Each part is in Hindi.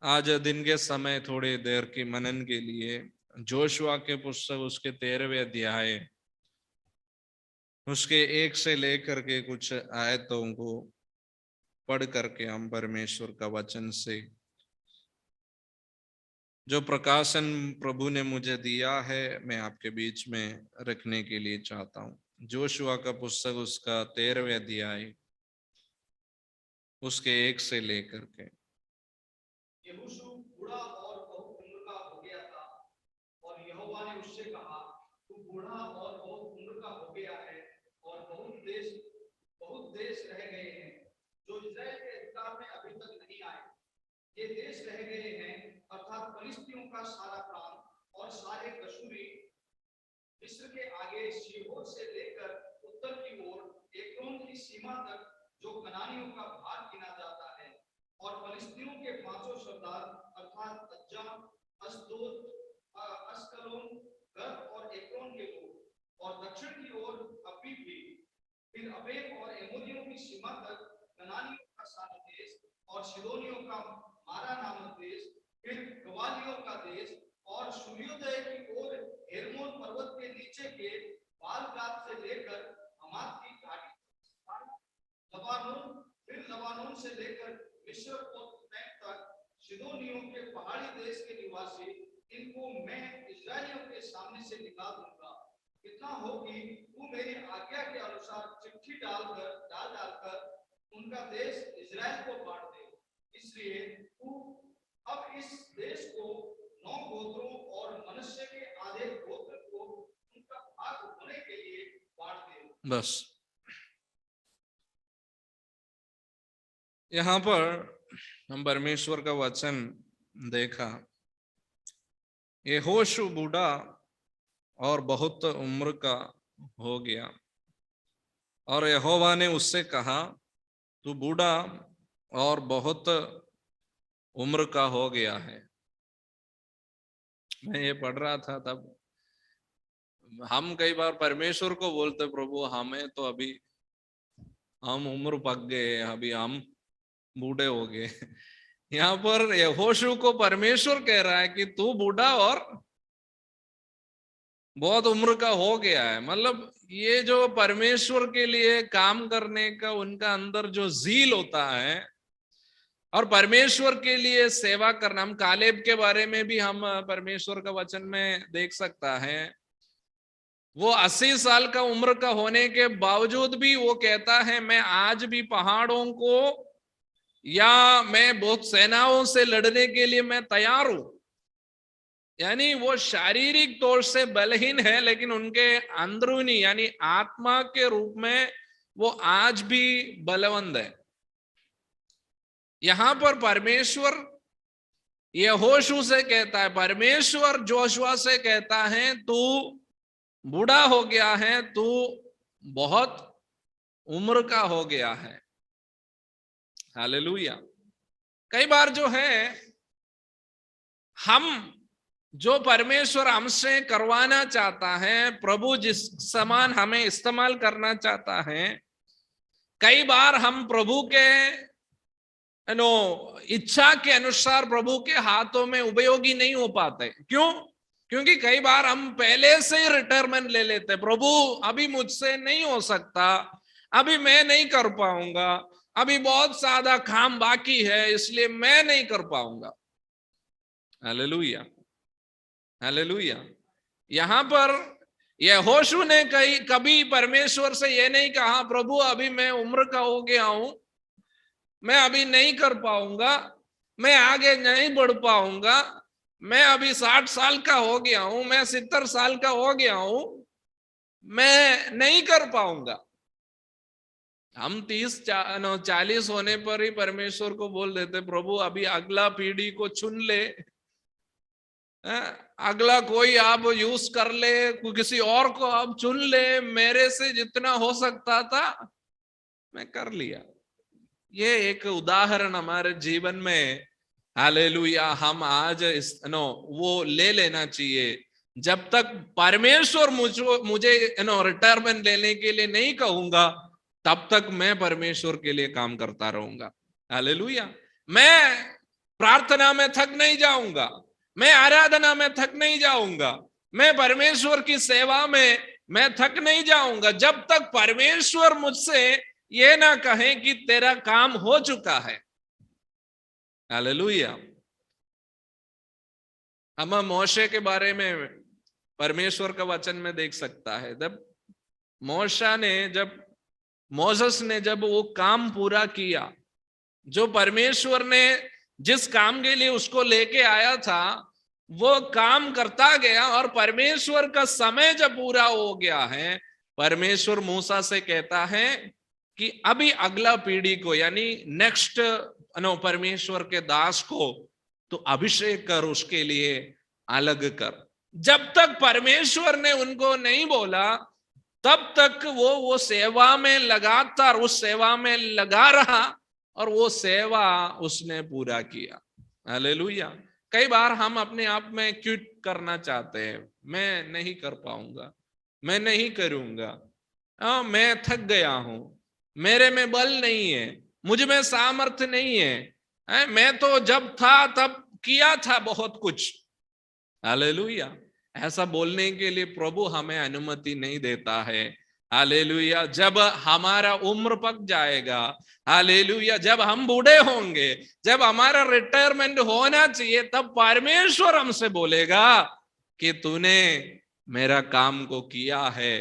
आज दिन के समय थोड़ी देर की मनन के लिए जोशुआ के पुस्तक उसके 13वें अध्याय उसके 1 से लेकर के कुछ आयतों को पढ़ करके हम परमेश्वर का वचन से जो प्रकाशन प्रभु ने मुझे दिया है मैं आपके बीच में रखने के लिए चाहता हूं। जोशुआ का पुस्तक उसका 13वें अध्याय उसके 1 से लेकर के। यहोशू बूढ़ा और बहुत उम्र का हो गया था और यहोवा ने उससे कहा, तू बूढ़ा और बहुत उम्र का हो गया है और बहुत देश रह गए हैं जो इस्राएल के अधिकार में अभी तक नहीं आए। ये देश रह गए हैं अर्थात फलिस्तियों का सारा प्रांत और सारे गशूरी मिस्र के आगे शीहोर से लेकर उत्तर की ओर एक्रोन की सीमा तक जो कनानियों का भाग गिना जाता है, और फलिस्तियों के 500 सरदार अर्थात अज्जा, अस्दोद, अस्कलोन, गत और एक्रोन के लोग, और दक्षिण की ओर अब्बी भी, फिर अबेक और एमोरियों की सीमा तक कनानियों का सारा देश और सिदोनियों का मारा नामक देश, फिर गवालियों का देश, और सूर्योदय की ओर हेर्मोन पर्वत के नीचे के बालगाद से लेकर हमात की घाटी, लबानोन, फिर लबानोन से लेकर मिस्र और तक सिदोनियों के पहाड़ी देश के निवासी, इनको मैं इस्राएलियों के सामने से निकाल दूंगा। इतना हो कि तू मेरी आज्ञा के अनुसार चिट्ठी डालकर उनका देश इस्राएल को बांट दे। इसलिए तू अब इस देश को 9 गोत्रों और मनुष्य के आधे गोत्र को उनका भाग होने के लिए बांट दे। बस यहाँ पर हम परमेश्वर का वचन देखा। यहोशू बूढ़ा और बहुत उम्र का हो गया और यहोवा ने उससे कहा, तू बूढ़ा और बहुत उम्र का हो गया है। मैं ये पढ़ रहा था तब हम कई बार परमेश्वर को बोलते, प्रभु हमें तो अभी हम उम्र पक गए, अभी हम बूढ़े हो गए। यहाँ पर यहोशू को परमेश्वर कह रहा है कि तू बूढ़ा और बहुत उम्र का हो गया है। मतलब ये जो परमेश्वर के लिए काम करने का उनका अंदर जो जील होता है और परमेश्वर के लिए सेवा करना, हम कालेब के बारे में भी हम परमेश्वर का वचन में देख सकता है। वो 80 साल का उम्र का होने के बावजूद भी वो कहता है, मैं आज भी पहाड़ों को या मैं बहुत सेनाओं से लड़ने के लिए मैं तैयार हूं। यानी वो शारीरिक तौर से बलहीन है, लेकिन उनके अंदरूनी यानी आत्मा के रूप में वो आज भी बलवंत है। यहां पर परमेश्वर यहोशू से कहता है, परमेश्वर जोशुआ से कहता है, तू बूढ़ा हो गया है, तू बहुत उम्र का हो गया है। हालेलुया। कई बार जो है हम जो परमेश्वर हमसे करवाना चाहता है, प्रभु जिस समान हमें इस्तेमाल करना चाहता है, कई बार हम प्रभु के इच्छा के अनुसार प्रभु के हाथों में उपयोगी नहीं हो पाते। क्यों? क्योंकि कई बार हम पहले से ही रिटायरमेंट ले लेते, प्रभु अभी मुझसे नहीं हो सकता, अभी मैं नहीं कर पाऊंगा, अभी बहुत ज्यादा काम बाकी है, इसलिए मैं नहीं कर पाऊंगा। Hallelujah, hallelujah. यहां पर यहोशू ने कभी परमेश्वर से यह नहीं कहा, प्रभु अभी मैं उम्र का हो गया हूं, मैं अभी नहीं कर पाऊंगा, मैं आगे नहीं बढ़ पाऊंगा, मैं अभी 60 साल का हो गया हूं, मैं 70 साल का हो गया हूं, मैं नहीं कर पाऊंगा। हम 30-40 होने पर ही परमेश्वर को बोल देते, प्रभु अभी अगला पीढ़ी को चुन ले, अगला कोई आप यूज कर ले, किसी और को आप चुन ले, मेरे से जितना हो सकता था मैं कर लिया। ये एक उदाहरण हमारे जीवन में, हालेलुया, हम आज वो ले लेना चाहिए। जब तक परमेश्वर मुझे रिटायरमेंट लेने के लिए नहीं कहूंगा, तब तक मैं परमेश्वर के लिए काम करता रहूंगा। हालेलुया। मैं प्रार्थना में थक नहीं जाऊंगा, मैं आराधना में थक नहीं जाऊंगा, मैं परमेश्वर की सेवा में मैं थक नहीं जाऊंगा, जब तक परमेश्वर मुझसे ये ना कहे कि तेरा काम हो चुका है। हालेलुया। हम मोशे के बारे में परमेश्वर का वचन में देख सकता है, जब मोसेस ने जब वो काम पूरा किया, जो परमेश्वर ने जिस काम के लिए उसको लेके आया था, वो काम करता गया, और परमेश्वर का समय जब पूरा हो गया है, परमेश्वर मूसा से कहता है कि अभी अगला पीढ़ी को, यानी नेक्स्ट परमेश्वर के दास को तो अभिषेक कर, उसके लिए अलग कर। जब तक परमेश्वर ने उनको नहीं बोला, तब तक वो सेवा में लगातार उस सेवा में लगा रहा, और वो सेवा उसने पूरा किया। हालेलुया। कई बार हम अपने आप में क्विट करना चाहते हैं, मैं नहीं कर पाऊंगा, मैं नहीं करूंगा, मैं थक गया हूं, मेरे में बल नहीं है, मुझ में सामर्थ्य नहीं है, मैं तो जब था तब किया था बहुत कुछ। हालेलुया। ऐसा बोलने के लिए प्रभु हमें अनुमति नहीं देता है। हालेलुया। जब हमारा उम्र पक जाएगा, हालेलुया, जब हम बूढ़े होंगे, जब हमारा रिटायरमेंट होना चाहिए, तब परमेश्वर हमसे बोलेगा कि तूने मेरा काम को किया है,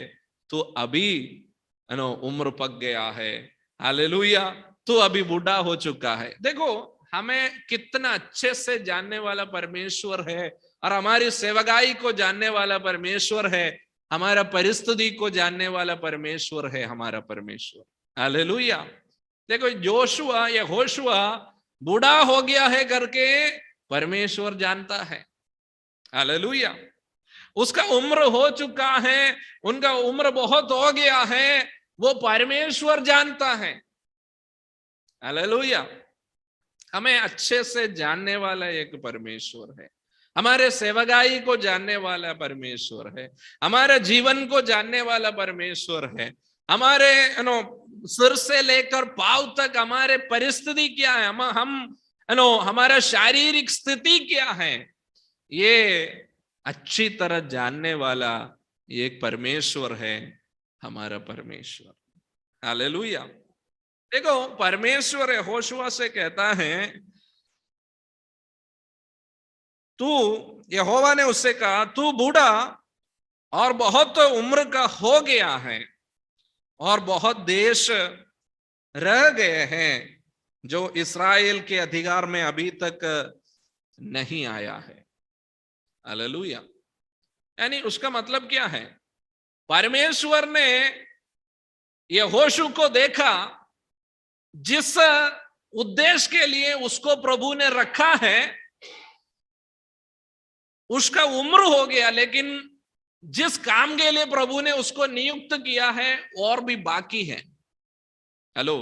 तो अभी उम्र पक गया है। हालेलुया। तो अभी बूढ़ा हो चुका है। देखो, हमें कितना अच्छे से जानने वाला परमेश्वर है, और हमारी सेवकाई को जानने वाला परमेश्वर है, हमारा परिस्थिति को जानने वाला परमेश्वर है हमारा परमेश्वर। हालेलुया। देखो, जोशुआ या होशुआ बूढ़ा हो गया है करके परमेश्वर जानता है। हालेलुया। उसका उम्र हो चुका है, उनका उम्र बहुत हो गया है, वो परमेश्वर जानता है। हालेलुया। हमें अच्छे से जानने वाला एक परमेश्वर है, हमारे सेवकाई को जानने वाला परमेश्वर है, हमारे जीवन को जानने वाला परमेश्वर है, हमारे सिर से लेकर पांव तक हमारे परिस्थिति क्या है, हम हमारा शारीरिक स्थिति क्या है, ये अच्छी तरह जानने वाला एक परमेश्वर है हमारा परमेश्वर। हालेलुया। देखो, परमेश्वर यहोशुआ से कहता है, यहोवा ने उससे कहा, तू बूढ़ा और बहुत उम्र का हो गया है, और बहुत देश रह गए हैं जो इस्राएल के अधिकार में अभी तक नहीं आया है। हालेलुया। यानी उसका मतलब क्या है? परमेश्वर ने यहोशू को देखा, जिस उद्देश्य के लिए उसको प्रभु ने रखा है, उसका उम्र हो गया, लेकिन जिस काम के लिए प्रभु ने उसको नियुक्त किया है और भी बाकी है। हेलो,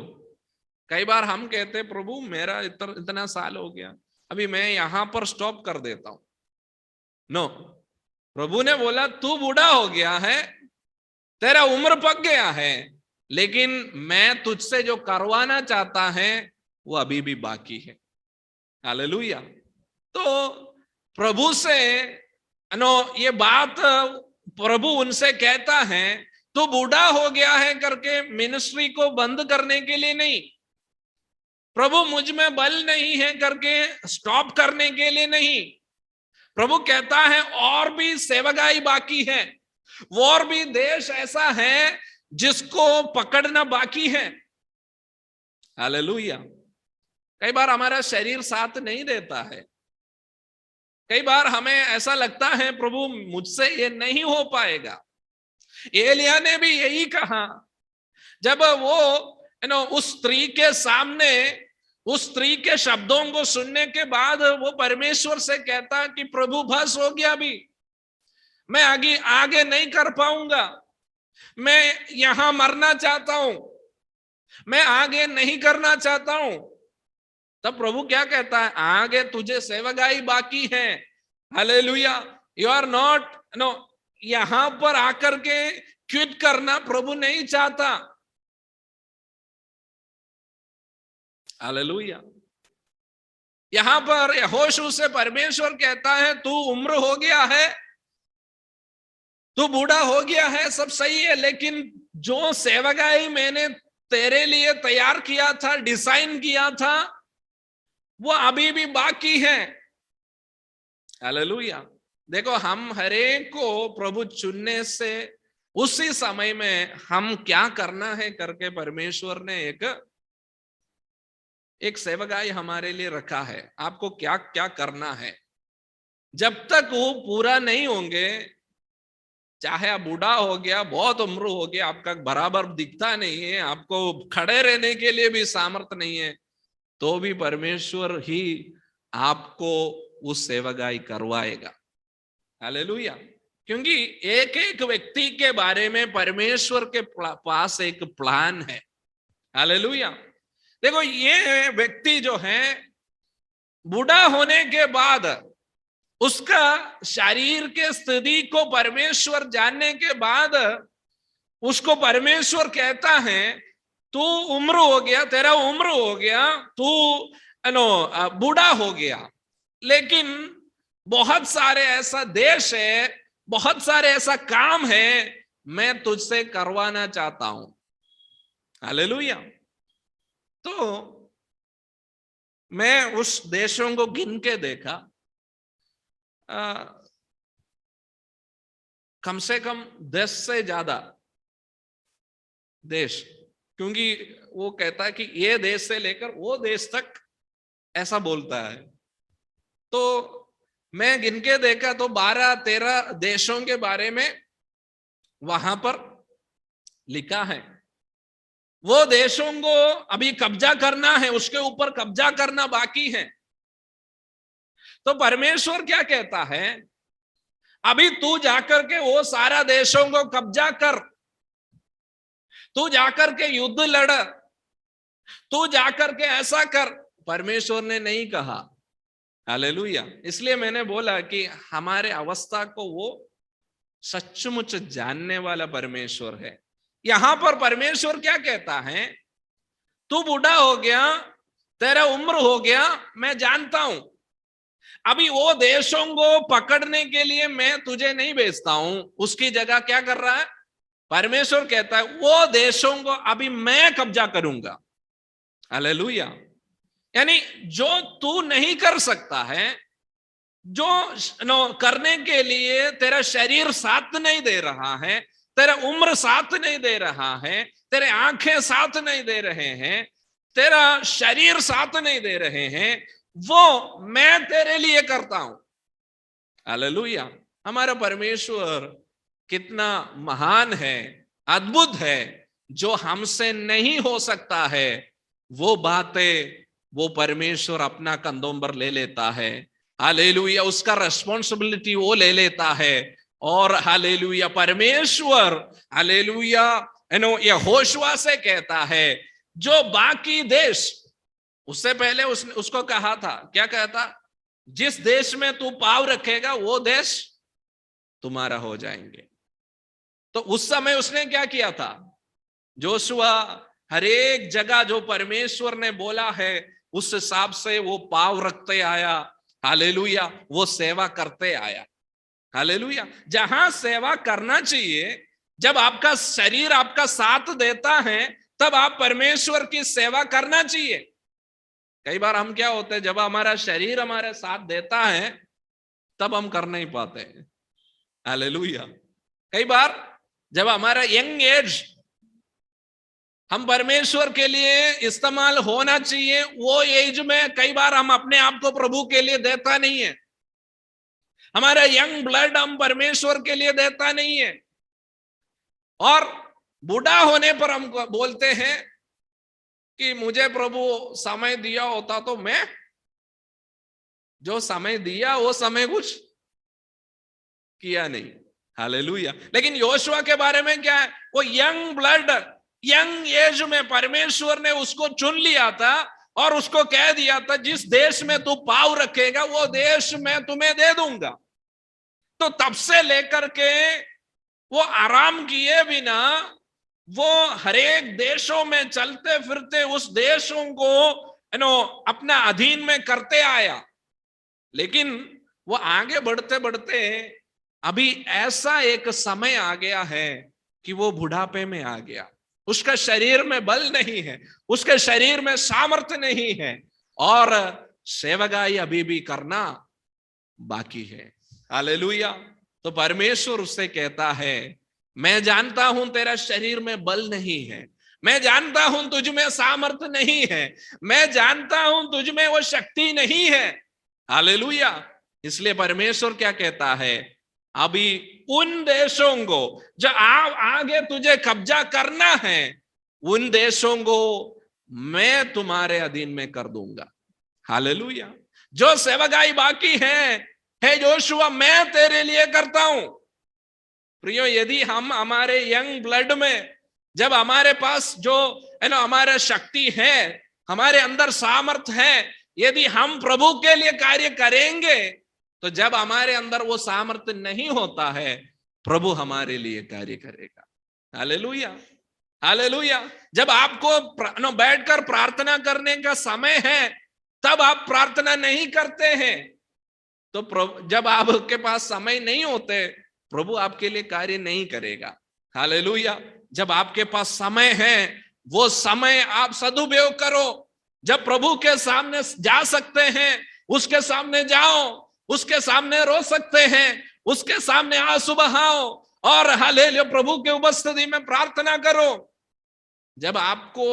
कई बार हम कहते, प्रभु मेरा इतना साल हो गया, अभी मैं यहां पर स्टॉप कर देता हूं। नो, प्रभु ने बोला, तू बूढ़ा हो गया है, तेरा उम्र पक गया है, लेकिन मैं तुझसे जो करवाना चाहता है वो अभी भी बाकी है। हालेलुया। तो प्रभु से ये बात प्रभु उनसे कहता है, तो बूढ़ा हो गया है करके मिनिस्ट्री को बंद करने के लिए नहीं, प्रभु मुझ में बल नहीं है करके स्टॉप करने के लिए नहीं। प्रभु कहता है और भी सेवकाई बाकी है, वो और भी देश ऐसा है जिसको पकड़ना बाकी है। हालेलुया। कई बार हमारा शरीर साथ नहीं देता है, कई बार हमें ऐसा लगता है प्रभु मुझसे ये नहीं हो पाएगा। एलिया ने भी यही कहा, जब वो उस स्त्री के सामने उस स्त्री के शब्दों को सुनने के बाद वो परमेश्वर से कहता कि प्रभु बस हो गया, अभी मैं आगे नहीं कर पाऊंगा, मैं यहां मरना चाहता हूं, मैं आगे नहीं करना चाहता हूं। तब प्रभु क्या कहता है? आगे तुझे सेवकाई बाकी है। हालेलुया। यू आर नॉट यहां पर आकर के क्विट करना प्रभु नहीं चाहता। हालेलुया। यहां पर यहोशू से परमेश्वर कहता है तू उम्र हो गया है, तू बूढ़ा हो गया है, सब सही है, लेकिन जो सेवकाई मैंने तेरे लिए तैयार किया था, डिजाइन किया था, वो अभी भी बाकी है। हालेलुया। देखो, हम हरेक को प्रभु चुनने से उसी समय में हम क्या करना है करके परमेश्वर ने एक सेवकाई हमारे लिए रखा है। आपको क्या क्या करना है, जब तक वो पूरा नहीं होंगे, चाहे आप बूढ़ा हो गया, बहुत उम्र हो गया, आपका बराबर दिखता नहीं है, आपको खड़े रहने के लिए भी सामर्थ्य नहीं है, तो भी परमेश्वर ही आपको उस सेवकाई करवाएगा। हालेलुया। क्योंकि एक एक व्यक्ति के बारे में परमेश्वर के पास एक प्लान है। हालेलुया। देखो, ये व्यक्ति जो है बूढ़ा होने के बाद उसका शरीर के स्थिति को परमेश्वर जानने के बाद उसको परमेश्वर कहता है तू उम्र हो गया, तेरा उम्र हो गया, तू बूढ़ा हो गया, लेकिन बहुत सारे ऐसा देश है, बहुत सारे ऐसा काम है मैं तुझसे करवाना चाहता हूं। हालेलुया। तो मैं उस देशों को गिन के देखा, कम से कम 10 से ज्यादा देश, क्योंकि वो कहता है कि ये देश से लेकर वो देश तक ऐसा बोलता है। तो मैं गिन के देखा तो 12-13 देशों के बारे में वहां पर लिखा है। वो देशों को अभी कब्जा करना है, उसके ऊपर कब्जा करना बाकी है। तो परमेश्वर क्या कहता है, अभी तू जाकर के वो सारा देशों को कब्जा कर, तू जाकर के युद्ध लड़, तू जाकर के ऐसा कर। परमेश्वर ने नहीं कहा। हालेलुया। इसलिए मैंने बोला कि हमारे अवस्था को वो सचमुच जानने वाला परमेश्वर है। यहां पर परमेश्वर क्या कहता है, तू बूढ़ा हो गया, तेरा उम्र हो गया, मैं जानता हूं, अभी वो देशों को पकड़ने के लिए मैं तुझे नहीं भेजता हूं, उसकी जगह क्या कर रहा है परमेश्वर कहता है वो देशों को अभी मैं कब्जा करूंगा। हालेलुया। यानी जो तू नहीं कर सकता है, जो करने के लिए तेरा शरीर साथ नहीं दे रहा है, तेरा उम्र साथ नहीं दे रहा है, तेरे आंखें साथ नहीं दे रहे हैं, तेरा शरीर साथ नहीं दे रहे हैं, वो मैं तेरे लिए करता हूं। हालेलुया। हमारा परमेश्वर कितना महान है, अद्भुत है। जो हमसे नहीं हो सकता है वो बातें वो परमेश्वर अपना कंधों पर ले लेता है। हालेलुया। उसका रिस्पॉन्सिबिलिटी वो ले लेता है। और हालेलुया परमेश्वर हालेलुया यहोशुआ से कहता है जो बाकी देश, उससे पहले उसको कहा था, क्या कहता, जिस देश में तू पाँव रखेगा वो देश तुम्हारा हो जाएंगे। तो उस समय उसने क्या किया था, जोशुआ हर एक जगह जो परमेश्वर ने बोला है उस हिसाब से वो पाँव रखते आया। हालेलुया। वो सेवा करते आया। हालेलुया। जहां सेवा करना चाहिए, जब आपका शरीर आपका साथ देता है तब आप परमेश्वर की सेवा करना चाहिए। कई बार हम क्या होते हैं, जब हमारा शरीर हमारे साथ देता है तब हम कर नहीं पाते। हालेलुया। कई बार जब हमारा यंग एज हम परमेश्वर के लिए इस्तेमाल होना चाहिए, वो एज में कई बार हम अपने आप को प्रभु के लिए देता नहीं है। हमारा यंग ब्लड हम परमेश्वर के लिए देता नहीं है। और बूढ़ा होने पर हम बोलते हैं कि मुझे प्रभु समय दिया होता तो मैं, जो समय दिया वो समय कुछ किया नहीं। हालेलुया। लेकिन योशुआ के बारे में क्या है, वो यंग ब्लड, यंग एज में परमेश्वर ने उसको चुन लिया था और उसको कह दिया था जिस देश में तू पाँव रखेगा वो देश मैं तुम्हें दे दूंगा। तो तब से लेकर के वो आराम किए बिना वो हरेक देशों में चलते फिरते उस देशों को अपना अधीन में करते आया, लेकिन वो आगे बढ़ते बढ़ते अभी ऐसा एक समय आ गया है कि वो बुढ़ापे में आ गया, उसका शरीर में बल नहीं है, उसके शरीर में सामर्थ्य नहीं है, और सेवकाई अभी भी करना बाकी है। हालेलुया। तो परमेश्वर उससे कहता है, मैं जानता हूं तेरा शरीर में बल नहीं है, मैं जानता हूं तुझ में सामर्थ्य नहीं है, मैं जानता हूं तुझ में वो शक्ति नहीं है। हालेलुया। इसलिए परमेश्वर क्या कहता है, अभी उन देशों को जो आगे तुझे कब्जा करना है, उन देशों को मैं तुम्हारे अधीन में कर दूंगा। हालेलुया। जो सेवकाई बाकी है योशुआ मैं तेरे लिए करता हूं। प्रियो, यदि हम हमारे यंग ब्लड में, जब हमारे पास जो है ना हमारा शक्ति है, हमारे अंदर सामर्थ है, यदि हम प्रभु के लिए कार्य करेंगे, तो जब हमारे अंदर वो सामर्थ्य नहीं होता है, प्रभु हमारे लिए कार्य करेगा। Hallelujah, hallelujah. जब आपको बैठकर प्रार्थना करने का समय है, तब आप प्रार्थना नहीं करते हैं, तो जब आपके पास समय नहीं होते, प्रभु आपके लिए कार्य नहीं करेगा। हालेलुया। जब आपके पास समय है, वो समय आप सदुपयोग करो। जब प्रभु के सामने जा सकते हैं, उसके सामने जाओ, उसके सामने रो सकते हैं, उसके सामने आंसू बहाओ, और हालेलुया प्रभु के उपस्थिति में प्रार्थना करो। जब आपको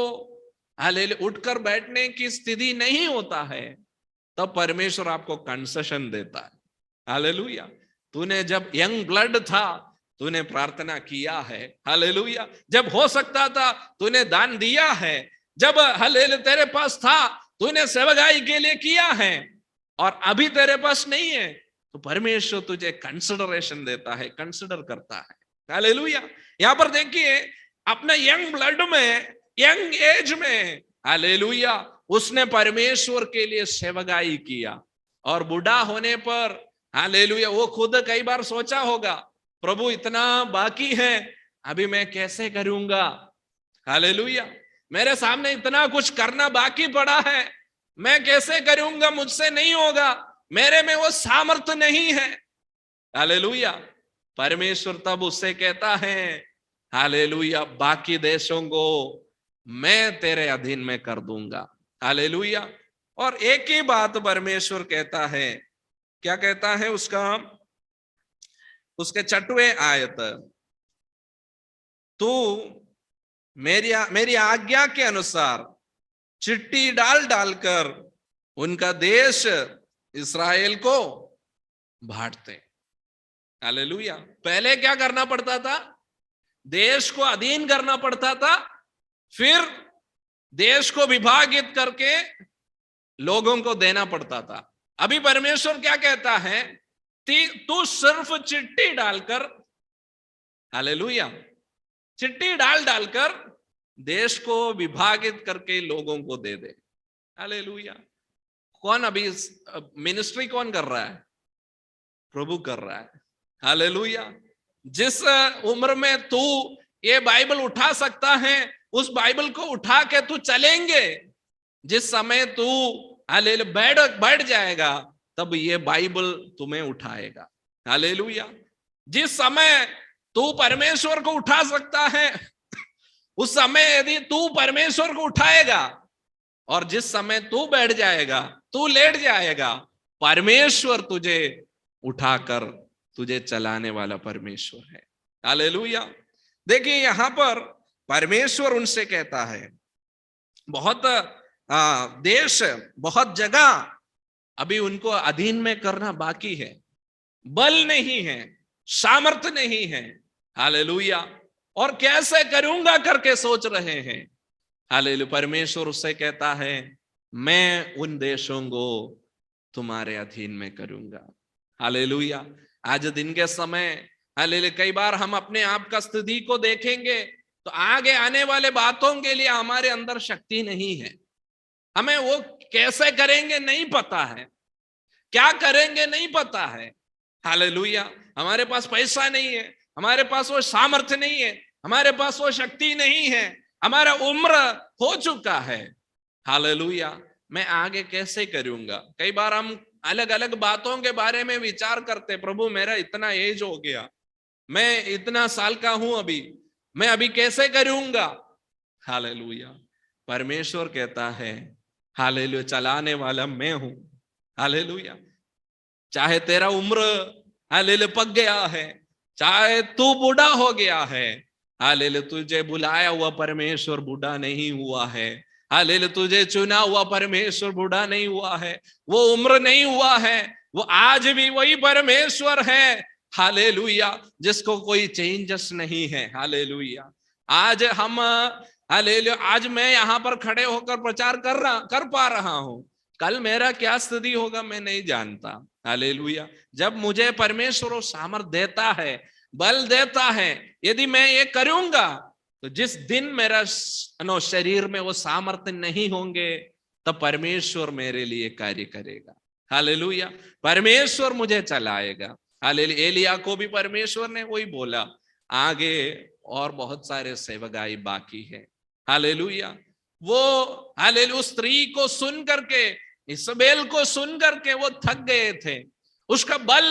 हालेलुया उठकर बैठने की स्थिति नहीं होता है, तब परमेश्वर आपको कंसेशन देता है। हालेलुया। तूने जब यंग ब्लड था, तूने प्रार्थना किया है। हालेलुया। जब हो सकता था, तूने दान दिया है। जब हालेलुया तेरे पास था, तूने सेवकाई के लिए किया है, और अभी तेरे पास नहीं है, तो परमेश्वर तुझे कंसिडरेशन देता है, कंसिडर करता है। हालेलुया। यहां पर देखिए, अपने यंग ब्लड में, यंग एज में, हालेलुया, उसने परमेश्वर के लिए सेवकाई किया, और बूढ़ा होने पर हालेलुया वो खुद कई बार सोचा होगा, प्रभु इतना बाकी है, अभी मैं कैसे करूंगा। हालेलुया। मेरे सामने इतना कुछ करना बाकी पड़ा है, मैं कैसे करूंगा, मुझसे नहीं होगा, मेरे में वो सामर्थ्य नहीं है। हालेलुया। परमेश्वर तब उससे कहता है, हालेलुया, बाकी देशों को मैं तेरे अधीन में कर दूंगा। हालेलुया। और एक ही बात परमेश्वर कहता है, क्या कहता है उसके 6वें आयत, तू मेरी आज्ञा के अनुसार चिट्ठी डाल डालकर उनका देश इस्राएल को बांटते। हालेलुया। पहले क्या करना पड़ता था, देश को अधीन करना पड़ता था, फिर देश को विभाजित करके लोगों को देना पड़ता था। अभी परमेश्वर क्या कहता है, तू सिर्फ चिट्ठी डालकर, हालेलुया, चिट्ठी डालकर देश को विभाजित करके लोगों को दे दे। हालेलुया। कौन अभी मिनिस्ट्री कौन कर रहा है, प्रभु कर रहा है। हालेलुया। जिस उम्र में तू ये बाइबल उठा सकता है, उस बाइबल को उठा के तू चलेंगे। जिस समय तू हालेलुया बैठ जाएगा, तब ये बाइबल तुम्हें उठाएगा। हालेलुया। जिस समय तू परमेश्वर को उठा सकता है, उस समय यदि तू परमेश्वर को उठाएगा, और जिस समय तू बैठ जाएगा, तू लेट जाएगा, परमेश्वर तुझे उठाकर तुझे चलाने वाला परमेश्वर है। हालेलुया। देखिए, यहां पर परमेश्वर उनसे कहता है, बहुत देश, बहुत जगह अभी उनको अधीन में करना बाकी है, बल नहीं है, सामर्थ्य नहीं है। हालेलुया। और कैसे करूंगा करके सोच रहे हैं। हालेलुया। परमेश्वर उससे कहता है, मैं उन देशों को तुम्हारे अधीन में करूंगा। हालेलुया। आज दिन के समय हालेलुया कई बार हम अपने आप का स्थिति को देखेंगे, तो आगे आने वाले बातों के लिए हमारे अंदर शक्ति नहीं है, हमें वो कैसे करेंगे नहीं पता है, क्या करेंगे नहीं पता है। हालेलुया। हमारे पास पैसा नहीं है, हमारे पास वो सामर्थ्य नहीं है, हमारे पास वो शक्ति नहीं है, हमारा उम्र हो चुका है। हालेलुया। मैं आगे कैसे करूंगा। कई बार हम अलग अलग बातों के बारे में विचार करते, प्रभु मेरा इतना एज हो गया, मैं इतना साल का हूं अभी, मैं अभी कैसे करूंगा। हालेलुया। परमेश्वर कहता है हालेलुया, चलाने वाला मैं हूं। हालेलुया। चाहे तेरा उम्र हालेलुया पक गया है, चाहे तू बूढ़ा हो गया है, हालेलुया तुझे बुलाया हुआ परमेश्वर बूढ़ा नहीं हुआ है। हालेलुया तुझे चुना हुआ परमेश्वर बूढ़ा नहीं हुआ है, वो उम्र नहीं हुआ है, वो आज भी वही परमेश्वर है। हालेलुया, जिसको कोई चेंजेस नहीं है। हालेलुया। आज हम हालेलुया, आज मैं यहां पर खड़े होकर प्रचार कर पा रहा हूं, कल मेरा क्या स्थिति होगा मैं नहीं जानता। हालेलुया। जब मुझे परमेश्वर वो सामर्थ देता है, बल देता है, यदि मैं ये करूंगा, तो जिस दिन मेरा शरीर में वो सामर्थ्य नहीं होंगे, तब परमेश्वर मेरे लिए कार्य करेगा। हालेलुया। परमेश्वर मुझे चलाएगा। हालेलुया। एलिया को भी परमेश्वर ने वही बोला, आगे और बहुत सारे सेवकाई बाकी है। हालेलुया। वो हालेलुया स्त्री को सुन करके, इस्राएल को सुन करके वो थक गए थे, उसका बल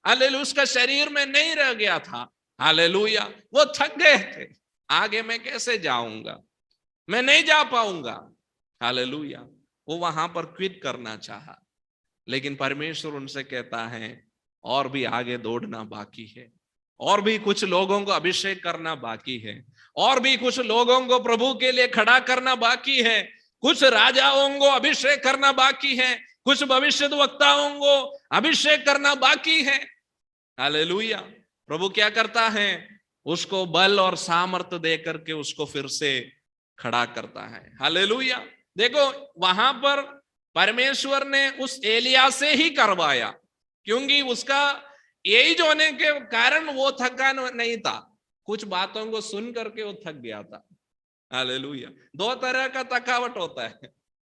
हालेलुया उसका शरीर में नहीं रह गया था। हालेलुया। वो थक गए थे, आगे मैं कैसे जाऊंगा, मैं नहीं जा पाऊंगा। हालेलुया। वो वहां पर क्विट करना चाहा, लेकिन परमेश्वर उनसे कहता है और भी आगे दौड़ना बाकी है, और भी कुछ लोगों को अभिषेक करना बाकी है, और भी कुछ लोगों को प्रभु के लिए खड़ा करना बाकी है, कुछ राजाओं को अभिषेक करना बाकी है, कुछ भविष्यद्वक्ताओं को अभिषेक करना बाकी है। हालेलुया। प्रभु क्या करता है, उसको बल और सामर्थ्य दे करके उसको फिर से खड़ा करता है। हालेलुया। देखो वहां पर परमेश्वर ने उस एलिया से ही करवाया, क्योंकि उसका एज होने के कारण वो थका नहीं था, कुछ बातों को सुन करके वो थक गया था। हालेलुया। दो तरह का थकावट होता है,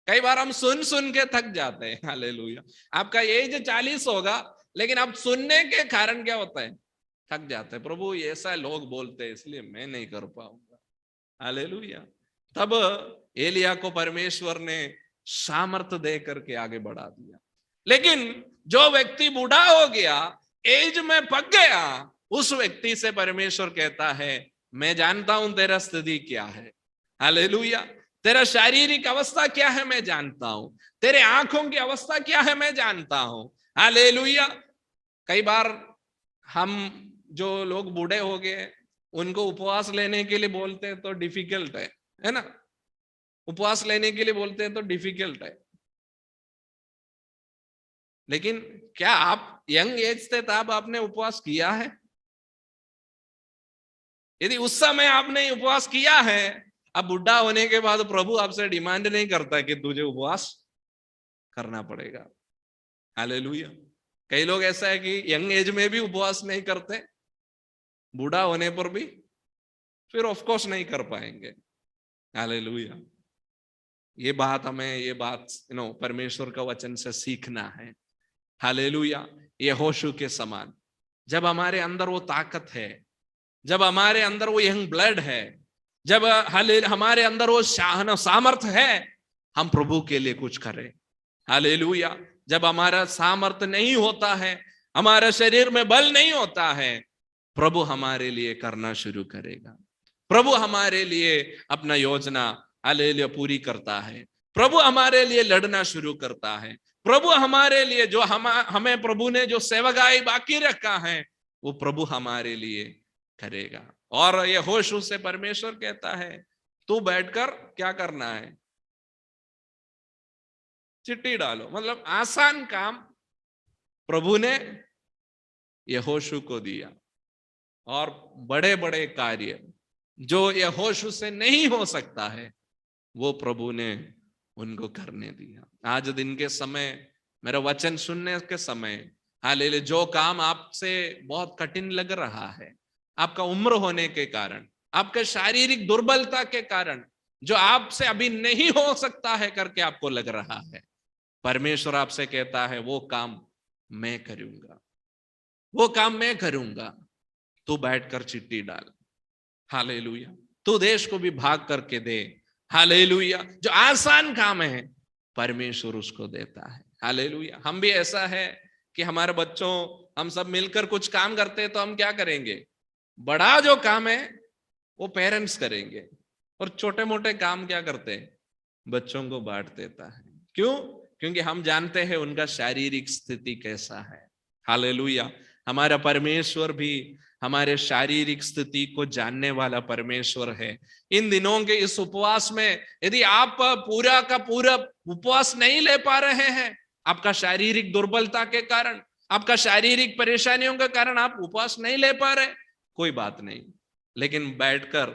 कई बार हम सुन सुन के थक जाते हैं। हालेलुया। आपका एज 40 होगा, लेकिन अब सुनने के कारण क्या होता है, थक जाते हैं। प्रभु ऐसा लोग बोलते हैं इसलिए मैं नहीं कर पाऊंगा। हालेलुया। तब एलिया को परमेश्वर ने सामर्थ्य दे करके आगे बढ़ा दिया। लेकिन जो व्यक्ति बूढ़ा हो गया, एज में पक गया, उस व्यक्ति से परमेश्वर कहता है मैं जानता हूं तेरा स्थिति क्या है। हालेलुया। तेरा शारीरिक अवस्था क्या है मैं जानता हूं, तेरे आंखों की अवस्था क्या है मैं जानता हूं। हालेलुया। कई बार हम जो लोग बूढ़े हो गए उनको उपवास लेने के लिए बोलते हैं तो डिफिकल्ट है ना, उपवास लेने के लिए बोलते हैं तो डिफिकल्ट है। लेकिन क्या आप यंग एज थे तब आपने उपवास किया है? यदि उस समय आपने उपवास किया है, अब बुढ़ा होने के बाद प्रभु आपसे डिमांड नहीं करता कि तुझे उपवास करना पड़ेगा। हालेलुया। कई लोग ऐसा है कि यंग एज में भी उपवास नहीं करते, बूढ़ा होने पर भी फिर ऑफ कोर्स नहीं कर पाएंगे। हालेलुया। ये बात परमेश्वर का वचन से सीखना है। हालेलुया। यहोशू के समान जब हमारे अंदर वो ताकत है, जब हमारे अंदर वो यंग ब्लड है, जब हमारे अंदर वो सामर्थ है, हम प्रभु के लिए कुछ करें। हालेलुया। जब हमारा सामर्थ नहीं होता है, हमारा शरीर में बल नहीं होता है, प्रभु हमारे लिए करना शुरू करेगा। प्रभु हमारे लिए अपना योजना हालेलुया पूरी करता है। प्रभु हमारे लिए लड़ना शुरू करता है। प्रभु हमारे लिए जो हमें प्रभु ने जो सेवकाई बाकी रखा है, वो प्रभु हमारे लिए करेगा। और ये होश से परमेश्वर कहता है तू बैठकर क्या करना है, चिट्ठी डालो। मतलब आसान काम प्रभु ने यहोशू को दिया, और बड़े बड़े कार्य जो यहोशू से नहीं हो सकता है, वो प्रभु ने उनको करने दिया। आज दिन के समय, मेरा वचन सुनने के समय, हालेलुया, जो काम आपसे बहुत कठिन लग रहा है, आपका उम्र होने के कारण, आपके शारीरिक दुर्बलता के कारण, जो आपसे अभी नहीं हो सकता है करके आपको लग रहा है, परमेश्वर आपसे कहता है वो काम मैं करूंगा, वो काम मैं करूंगा। तू बैठकर चिट्ठी डाल। हालेलुया। तू देश को भी भाग करके दे। हालेलुया। जो आसान काम है, परमेश्वर उसको देता है। हालेलुया। हम भी ऐसा है कि हमारे बच्चों, हम सब मिलकर कुछ काम करते हैं तो हम क्या करेंगे, बड़ा जो काम है वो पेरेंट्स करेंगे, और छोटे मोटे काम क्या करते हैं, बच्चों को बांट देता है। क्यों? क्योंकि हम जानते हैं उनका शारीरिक स्थिति कैसा है। हालेलुया। हमारा परमेश्वर भी हमारे शारीरिक स्थिति को जानने वाला परमेश्वर है। इन दिनों के इस उपवास में यदि आप पूरा का पूरा उपवास नहीं ले पा रहे हैं, आपका शारीरिक दुर्बलता के कारण, आपका शारीरिक परेशानियों के कारण आप उपवास नहीं ले पा रहे, कोई बात नहीं, लेकिन बैठकर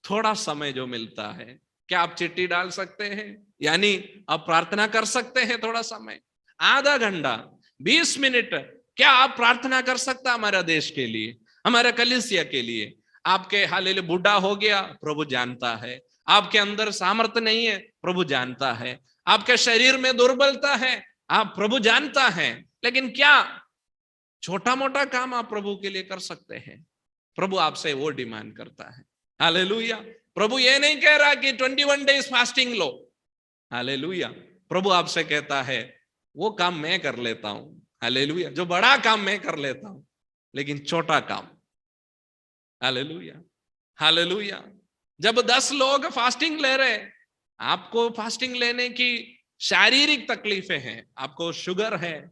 थोड़ा समय जो मिलता है, क्या आप चिट्ठी डाल सकते हैं? यानी आप प्रार्थना कर सकते हैं थोड़ा समय, आधा घंटा, 20 मिनट, क्या आप प्रार्थना कर सकता हमारा देश के लिए, हमारा कलीसिया के लिए? आपके हालेलुया बूढ़ा हो गया, प्रभु जानता है। आपके अंदर सामर्थ्य नहीं है, प्रभु जानता है। आपके शरीर में दुर्बलता है, आप प्रभु जानता है। लेकिन क्या छोटा मोटा काम आप प्रभु के लिए कर सकते हैं? प्रभु आपसे वो डिमांड करता है। हालेलुया। प्रभु ये नहीं कह रहा कि 21 डेज फास्टिंग लो। हालेलुया। प्रभु आपसे कहता है वो काम मैं कर लेता हूं। हालेलुया। जो बड़ा काम मैं कर लेता हूं, लेकिन छोटा काम, हालेलुया, हालेलुया। जब 10 लोग फास्टिंग ले रहे, आपको फास्टिंग लेने की शारीरिक तकलीफें हैं, आपको शुगर है,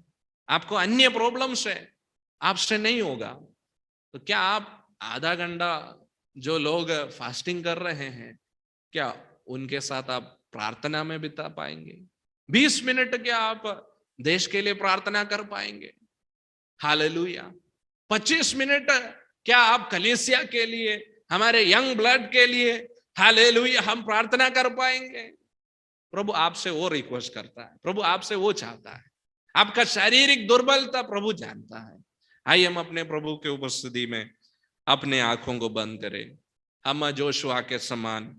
आपको अन्य प्रॉब्लम्स है, आपसे नहीं होगा, तो क्या आप आधा घंटा जो लोग फास्टिंग कर रहे हैं, क्या उनके साथ आप प्रार्थना में बिता पाएंगे? 20 मिनट क्या आप देश के लिए प्रार्थना कर पाएंगे? हालेलुया। 25 मिनट क्या आप कलीसिया के लिए, हमारे यंग ब्लड के लिए, हालेलुया, हम प्रार्थना कर पाएंगे? प्रभु आपसे वो रिक्वेस्ट करता है, प्रभु आपसे वो चाहता है। आपका शारीरिक दुर्बलता प्रभु जानता है। आइए हम अपने प्रभु के उपस्थिति में अपने आंखों को बंद करें। हम जोशुआ के समान,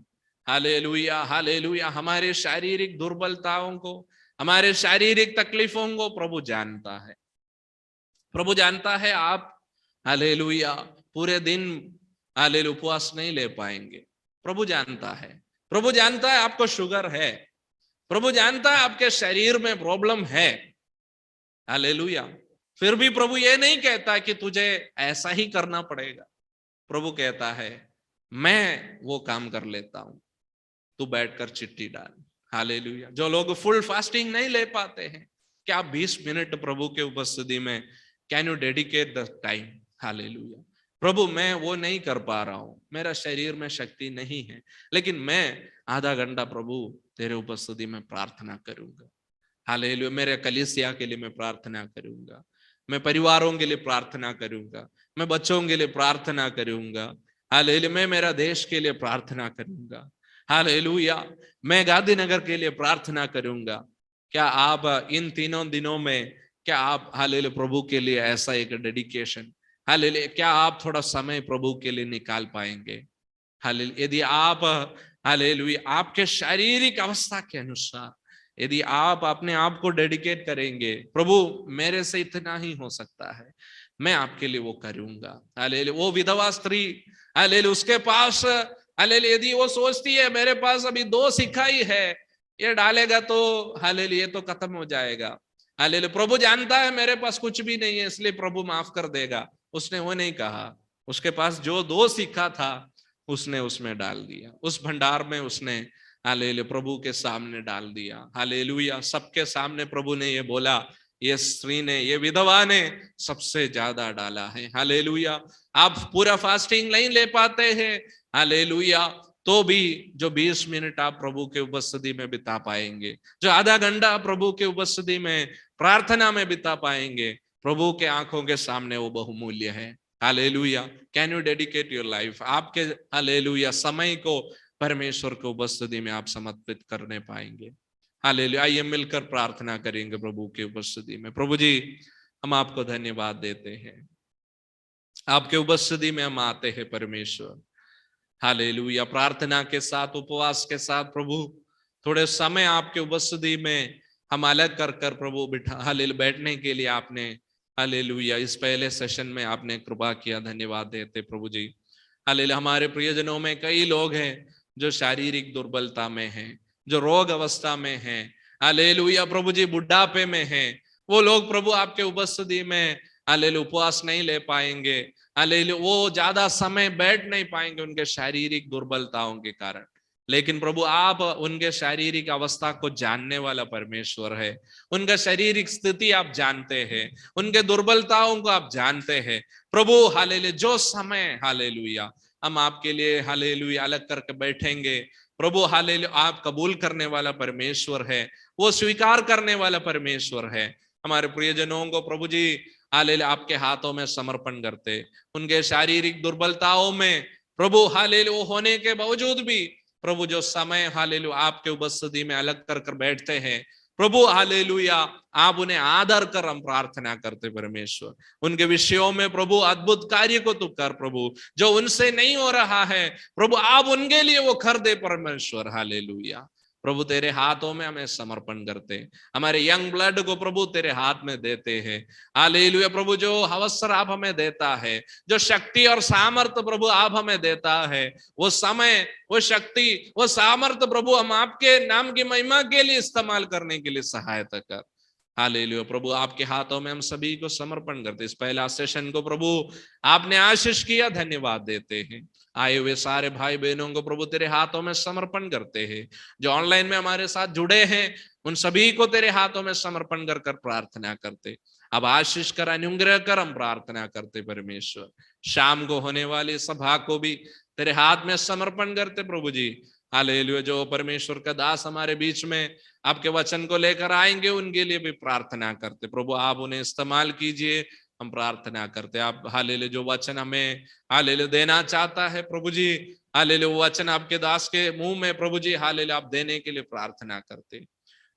हालेलुया, हालेलुया, हमारे शारीरिक दुर्बलताओं को, हमारे शारीरिक तकलीफों को प्रभु जानता है। प्रभु जानता है आप, हालेलुया, पूरे दिन हालेलुया उपवास नहीं ले पाएंगे। प्रभु जानता है। प्रभु जानता है आपको शुगर है। प्रभु जानता है आपके शरीर में प्रॉब्लम है। हालेलुया। फिर भी प्रभु ये नहीं कहता कि तुझे ऐसा ही करना पड़ेगा। प्रभु कहता है मैं वो काम कर लेता हूं, तू बैठकर चिट्ठी डाल। हालेलुया। जो लोग फुल फास्टिंग नहीं ले पाते हैं, क्या 20 मिनट प्रभु के उपस्थिति में, can you dedicate the time? Hallelujah. प्रभु मैं वो नहीं कर पा रहा हूं, मेरा शरीर में शक्ति नहीं है, लेकिन मैं आधा घंटा प्रभु तेरे उपस्थिति में प्रार्थना करूंगा। हालेलुया। मेरे कलीसिया के लिए मैं प्रार्थना करूंगा, मैं परिवारों के लिए प्रार्थना करूंगा, मैं बच्चों के लिए प्रार्थना करूंगा। हालेलुया। मैं मेरा देश के लिए प्रार्थना करूंगा। हालेलुया। मैं गांधीनगर के लिए प्रार्थना करूंगा। क्या आप इन तीनों दिनों में, क्या आप हालेलुया प्रभु के लिए ऐसा एक डेडिकेशन, हालेलुया, क्या आप थोड़ा समय प्रभु के लिए निकाल पाएंगे? हालेलुया। यदि आप हालेलुया आपके शारीरिक अवस्था के अनुसार यदि आप अपने आप को डेडिकेट करेंगे, प्रभु मेरे से इतना ही हो सकता है, मैं आपके लिए वो करूंगा। हालेलुया। वो विधवा स्त्री, हालेलुया, उसके पास, हालेलुया, यदि वो सोचती है मेरे पास अभी 2 सिक्काई है, ये डालेगा तो हालेलुया ये तो खत्म हो जाएगा। हालेलुया। प्रभु जानता है मेरे पास कुछ भी नहीं है, इसलिए प्रभु माफ कर देगा। उसने वो नहीं कहा। उसके पास जो 2 सिक्का था उसने उसमें डाल दिया, उस भंडार में उसने हालेलुया प्रभु के सामने डाल दिया। हालेलुया। सबके सामने प्रभु ने ये बोला, ये स्त्री ने, ये विधवा ने सबसे ज्यादा डाला है। हालेलुया। आप पूरा फास्टिंग नहीं ले पाते हैं, हालेलुया, तो भी जो 20 मिनट आप प्रभु के उपस्थिति में बिता पाएंगे, जो आधा घंटा प्रभु के उपस्थिति में प्रार्थना में बिता पाएंगे, प्रभु के आंखों के सामने वो बहुमूल्य है। Hallelujah. Can you dedicate your life? आपके हालेलुया समय को परमेश्वर को उपस्थिति में आप समर्पित करने पाएंगे। हालेलुया। आइए मिलकर प्रार्थना करेंगे प्रभु के उपस्थिति में। प्रभु जी, हम आपको धन्यवाद देते हैं, आपके उपस्थिति में हम आते हैं परमेश्वर। हालेलुया। प्रार्थना के साथ, उपवास के साथ प्रभु थोड़े समय आपके उपस्थिति में हम अलग कर कर प्रभु बिठा हालेलुया बैठने के लिए आपने हालेलुया इस पहले सेशन में आपने कृपा किया। धन्यवाद देते प्रभु जी। हालेलुया। हमारे प्रियजनों में कई लोग हैं जो शारीरिक दुर्बलता में हैं, जो रोग अवस्था में हैं, हालेलुया प्रभु जी बुढ़ापे में हैं, वो लोग प्रभु आपके उपस्थिति में हालेलुया उपवास नहीं ले पाएंगे, हालेलुया वो ज्यादा समय बैठ नहीं पाएंगे उनके शारीरिक दुर्बलताओं के कारण। लेकिन प्रभु आप उनके शारीरिक अवस्था को जानने वाला परमेश्वर है, उनका शारीरिक स्थिति आप जानते हैं, उनके दुर्बलताओं को आप जानते हैं प्रभु। हालेलुया जो समय हालेलुया हम आपके लिए हालेलुया अलग करके बैठेंगे प्रभु, हालेलुया आप कबूल करने वाला परमेश्वर है, वो स्वीकार करने वाला परमेश्वर है। हमारे प्रियजनों को प्रभु जी हालेलुया आपके हाथों में समर्पण करते, उनके शारीरिक दुर्बलताओं में प्रभु हालेलुया होने के बावजूद भी प्रभु जो समय हालेलुया आपके उपस्थिति में अलग कर कर बैठते हैं प्रभु हालेलुया, आप उन्हें आदर कर हम प्रार्थना करते परमेश्वर, उनके विषयों में प्रभु अद्भुत कार्य को तू कर प्रभु, जो उनसे नहीं हो रहा है प्रभु आप उनके लिए वो कर दे परमेश्वर। हालेलुया प्रभु तेरे हाथों में हमें समर्पण करते, हमारे यंग ब्लड को प्रभु तेरे हाथ में देते हैं। हालेलुया प्रभु जो अवसर आप हमें देता है, जो शक्ति और सामर्थ्य प्रभु आप हमें देता है, वो समय वो शक्ति वो सामर्थ्य प्रभु हम आपके नाम की महिमा के लिए इस्तेमाल करने के लिए सहायता कर। हालेलुया प्रभु आपके हाथों में हम सभी को समर्पण करते, इस पहला सेशन को प्रभु आपने आशीष किया, धन्यवाद देते हैं। आए हुए सारे भाई बहनों को प्रभु तेरे हाथों में समर्पण करते हैं, जो ऑनलाइन में हमारे साथ जुड़े हैं उन सभी को तेरे हाथों में समर्पण कर कर प्रार्थना करते। अब आशीष कर अनुग्रह कर हम प्रार्थना करते परमेश्वर। शाम को होने वाली सभा को भी तेरे हाथ में समर्पण करते प्रभु जी। हालेलुया जो परमेश्वर का दास हमारे बीच में आपके वचन को लेकर आएंगे उनके लिए भी प्रार्थना करते प्रभु, आप उन्हें इस्तेमाल कीजिए, हम प्रार्थना करते। आप हालेलुया जो वचन हमें हालेलुया देना चाहता है प्रभु जी, हालेलुया वो वचन आपके दास के मुंह में प्रभु जी हालेलुया आप देने के लिए प्रार्थना करते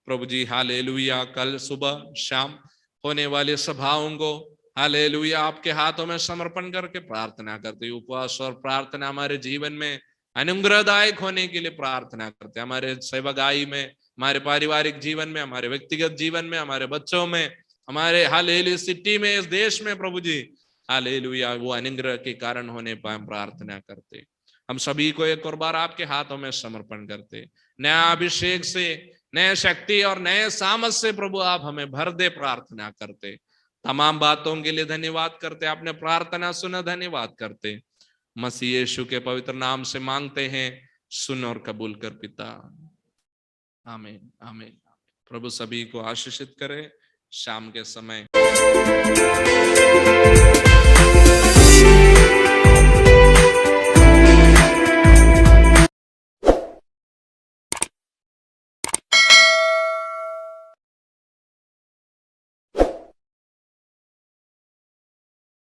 प्रभु जी। हालेलुया कल सुबह शाम होने वाली सभाओं को हालेलुया आपके हाथों में समर्पण करके प्रार्थना करते। उपवास और प्रार्थना हमारे जीवन में अनुग्रहदायक होने के लिए प्रार्थना करते, हमारे सेवकाई में, हमारे पारिवारिक जीवन में, हमारे व्यक्तिगत जीवन में, हमारे बच्चों में, हमारे हालेलुया सिटी में, इस देश में प्रभु जी हालेलुया वो अनुग्रह के कारण होने पर हम प्रार्थना करते। हम सभी को एक और बार आपके हाथों में समर्पण करते, नया अभिषेक से, नए शक्ति और नए सामर्थ से प्रभु आप हमें भर दे प्रार्थना करते। तमाम बातों के लिए धन्यवाद करते, आपने प्रार्थना सुना, धन्यवाद करते। मसीह यीशु के पवित्र नाम से मांगते हैं, सुन और कबूल कर पिता, आमीन आमीन। प्रभु सभी को आशीषित करे। शाम के समय